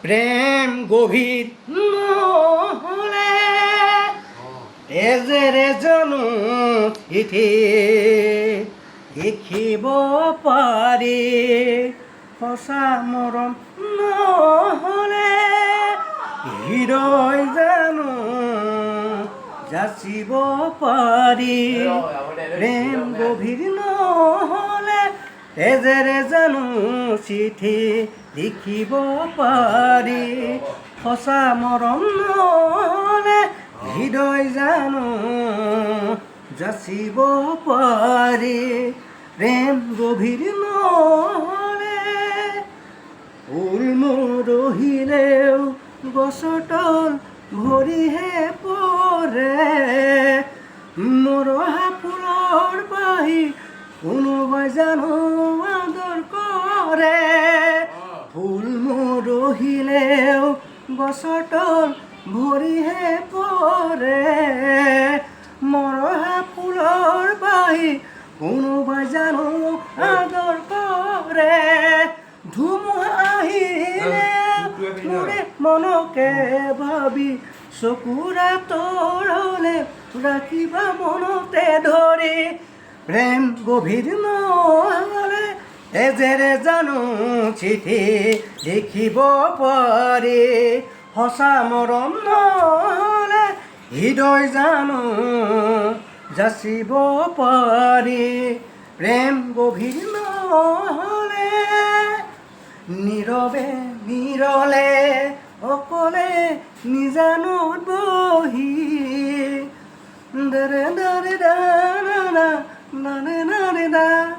প্ৰেম গভীৰ নহলে তেজেৰে জানো চিঠি লিখিব পাৰি সঁচা মৰম নহলে হৃদয় জানো যাচিব পাৰি প্ৰেম গভীৰ নহলে তেজেৰে জানো চিঠি লিখিব পাৰি সঁচা মৰম নহলে হৃদয় জানো যাচিব পাৰি প্ৰেম গভীৰ নহলে ফুল মৰহিলেও গছৰ তল ভৰিহে পৰে মৰহা ফুলৰ বাহি কোনোবাই জানো আদৰ কৰে ফুল মৰহিলেও গছৰ তল ভৰিহে পৰে মৰহা ফুলৰ বাহি কোনোবাই জানো আদৰ কৰে ধুমুহা আহিলে মোৰে মনকে ভাবি চকুৰা তৰলে ৰাখিবা মনতে ধৰি প্ৰেম গভীৰ নহলে তেজেৰে জানো চিঠি লিখিব পাৰি সঁচা মৰম নহলে হৃদয় জানো যাচিব পাৰি প্ৰেম গভীৰ নহলে নীৰৱে নিৰলে অকলে নিজানত বহি দৰে দৰে দা না না না না না